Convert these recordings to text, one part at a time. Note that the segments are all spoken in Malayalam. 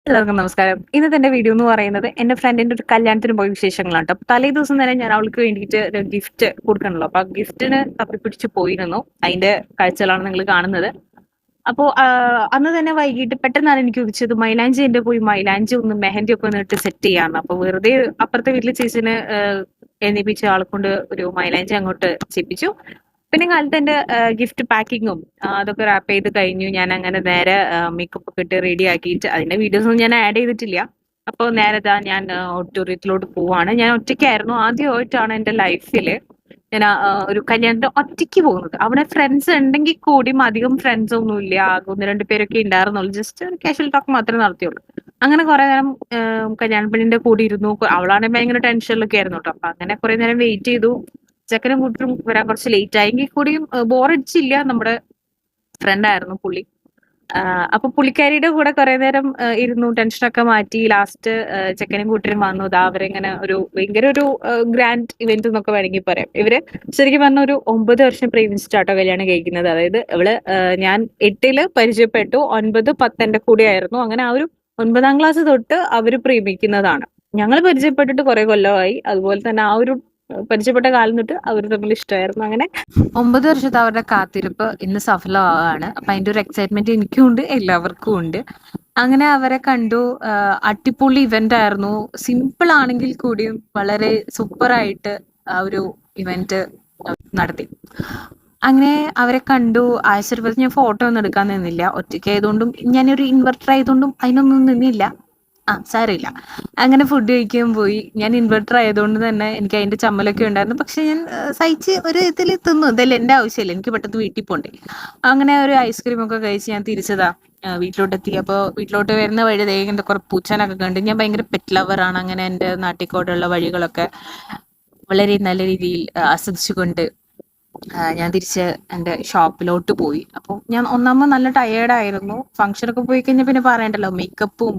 എല്ലാവർക്കും നമസ്കാരം. ഇന്നത്തെ എന്റെ വീഡിയോ എന്ന് പറയുന്നത് എന്റെ ഫ്രണ്ടിന്റെ ഒരു കല്യാണത്തിന് പോയ വിശേഷങ്ങളാണ് ട്ടോ. തലേ ദിവസം തന്നെ ഞാൻ അവൾക്ക് വേണ്ടിയിട്ട് ഒരു ഗിഫ്റ്റ് കൊടുക്കണല്ലോ. അപ്പൊ ആ ഗിഫ്റ്റിന് തപ്പിപ്പിടിച്ച് പോയിരുന്നു. അതിന്റെ കാഴ്ചകളാണ് നിങ്ങൾ കാണുന്നത്. അപ്പോ അന്ന് തന്നെ വൈകിട്ട് പെട്ടെന്നാണ് എനിക്ക് ഉദിച്ചത് മൈലാഞ്ചി എന്റെ പോയി മൈലാഞ്ചി ഒന്ന് മെഹന്തി ഒക്കെ ഒന്ന് ഇട്ട് സെറ്റ് ചെയ്യാന്ന്. അപ്പൊ വെറുതെ അപ്പുറത്തെ വീട്ടിലെ ചേച്ചിനെ എണീപ്പിച്ച ആളെ കൊണ്ട് ഒരു മൈലാഞ്ചി അങ്ങോട്ട് ചെയ്യിപ്പിച്ചു. പിന്നെ കാലത്ത് എന്റെ ഗിഫ്റ്റ് പാക്കിങ്ങും അതൊക്കെ റാപ്പ് ചെയ്ത് കഴിഞ്ഞു. ഞാൻ അങ്ങനെ നേരെ മേക്കപ്പ് ഒക്കെ ഇട്ട് റെഡി ആക്കിയിട്ട് അതിന്റെ വീഡിയോസ് ഒന്നും ഞാൻ ആഡ് ചെയ്തിട്ടില്ല. അപ്പോൾ നേരെ ദാ ഞാൻ ഓഡിറ്റോറിയത്തിലോട്ട് പോവാണ്. ഞാൻ ഒറ്റയ്ക്കായിരുന്നു. ആദ്യമായിട്ടാണ് എന്റെ ലൈഫില് ഞാൻ ഒരു കല്യാണത്തിന് ഒറ്റയ്ക്ക് പോകുന്നത്. അവിടെ ഫ്രണ്ട്സ് ഉണ്ടെങ്കിൽ കൂടിയും അധികം ഫ്രണ്ട്സ് ഒന്നും ഇല്ല. ആകെ ഒന്ന് രണ്ട് പേരൊക്കെ ഉണ്ടായിരുന്നുള്ളൂ. ജസ്റ്റ് ഒരു കാഷ്വൽ ടോക്ക് മാത്രമേ നടത്തിയുള്ളൂ. അങ്ങനെ കുറെ നേരം കല്യാണ പെണ്ണിന്റെ കൂടെ ഇരുന്നു. അവളാണെങ്കിൽ ഭയങ്കര ടെൻഷനിലൊക്കെ ആയിരുന്നു കേട്ടോ. അപ്പൊ അങ്ങനെ കുറെ നേരം വെയിറ്റ് ചെയ്തു. ചെക്കനും കൂട്ടരും വരാൻ കുറച്ച് ലേറ്റ് ആയി. എങ്കിൽ കൂടിയും ബോറടിച്ചില്ല. നമ്മുടെ ഫ്രണ്ട് ആയിരുന്നു പുള്ളി. അപ്പൊ പുള്ളിക്കാരിയുടെ കൂടെ കുറെ നേരം ഇരുന്നു. ടെൻഷനൊക്കെ മാറ്റി. ലാസ്റ്റ് ചെക്കനും കൂട്ടരും വന്നു. ദാ അവരിങ്ങനെ ഒരു ഭയങ്കര ഒരു ഗ്രാൻഡ് ഇവന്റ് എന്നൊക്കെ വേണമെങ്കിൽ പറയാം. ഇവര് ശരിക്കും പറഞ്ഞ ഒരു 9 വർഷം പ്രേമിച്ചിട്ടാട്ടോ കല്യാണം കഴിക്കുന്നത്. അതായത് ഇവള് ഞാൻ 8ല് പരിചയപ്പെട്ടു. 9, 10 എന്റെ കൂടെ ആയിരുന്നു. അങ്ങനെ ആ ഒരു 9ാം ക്ലാസ് തൊട്ട് അവര് പ്രേമിക്കുന്നതാണ്. ഞങ്ങൾ പരിചയപ്പെട്ടിട്ട് കുറെ കൊല്ലമായി. അതുപോലെ തന്നെ ആ ഒരു പരിചയപ്പെട്ട കാലം തൊട്ട് അവർ തമ്മിൽ ഇഷ്ടമായിരുന്നു. അങ്ങനെ 9 വർഷത്തെ അവരുടെ കാത്തിരിപ്പ് ഇന്ന് സഫലമാവാണ്. അപ്പൊ അതിന്റെ ഒരു എക്സൈറ്റ്മെന്റ് എനിക്കും ഉണ്ട്, എല്ലാവർക്കും ഉണ്ട്. അങ്ങനെ അവരെ കണ്ടു. അടിപൊളി ഇവന്റ് ആയിരുന്നു. സിമ്പിൾ ആണെങ്കിൽ കൂടിയും വളരെ സൂപ്പറായിട്ട് ആ ഒരു ഇവന്റ് നടത്തി. അങ്ങനെ അവരെ കണ്ടു. ആശീർവാദം ഞാൻ ഫോട്ടോ ഒന്നും എടുക്കാൻ നിന്നില്ല. ഒറ്റയ്ക്ക് ആയതുകൊണ്ടും ഞാനൊരു ഇൻവെർട്ടർ ആയതുകൊണ്ടും അതിനൊന്നും നിന്നില്ല. സാരമില്ല. അങ്ങനെ ഫുഡ് കഴിക്കാൻ പോയി. ഞാൻ ഇൻവെർട്ടർ ആയതുകൊണ്ട് തന്നെ എനിക്ക് അതിന്റെ ചമ്മലൊക്കെ ഉണ്ടായിരുന്നു. പക്ഷെ ഞാൻ സഹിച്ച് ഒരു ഇതിൽ തിന്നു. ഇതല്ല എന്റെ ആവശ്യമില്ല, എനിക്ക് പെട്ടെന്ന് വീട്ടിൽ പോണ്ടേ. അങ്ങനെ ഒരു ഐസ്ക്രീം ഒക്കെ കഴിച്ച് ഞാൻ തിരിച്ചതാ വീട്ടിലോട്ടെത്തി. അപ്പോൾ വീട്ടിലോട്ട് വരുന്ന വഴി എന്റെ കുറെ പൂച്ചനൊക്കെ കണ്ട്. ഞാൻ ഭയങ്കര പെറ്റ് ലവറാണ്. അങ്ങനെ എൻ്റെ നാട്ടിക്കോടുള്ള വഴികളൊക്കെ വളരെ നല്ല രീതിയിൽ ആസ്വദിച്ചുകൊണ്ട് ഞാൻ തിരിച്ച് എൻ്റെ ഷോപ്പിലോട്ട് പോയി. അപ്പോൾ ഞാൻ ഒന്നാമത് നല്ല ടയേർഡായിരുന്നു. ഫംഗ്ഷനൊക്കെ പോയി കഴിഞ്ഞാൽ പിന്നെ പറയണ്ടല്ലോ, മേക്കപ്പും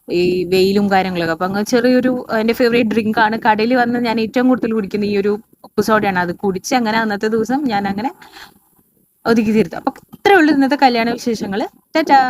ഈ വെയിലും കാര്യങ്ങളൊക്കെ. അപ്പൊ അങ്ങനെ ചെറിയൊരു എന്റെ ഫേവറേറ്റ് ഡ്രിങ്ക് ആണ്. കടയിൽ വന്ന് ഞാൻ ഏറ്റവും കൂടുതൽ കുടിക്കുന്ന ഈ ഒരു എപ്പിസോഡാണ്. അത് കുടിച്ച് അങ്ങനെ അന്നത്തെ ദിവസം ഞാൻ അങ്ങനെ ഒതുക്കി തീർത്തു. അപ്പൊ ഇത്രേ ഉള്ളൂ ഇന്നത്തെ കല്യാണ വിശേഷങ്ങള്. ടാറ്റാ.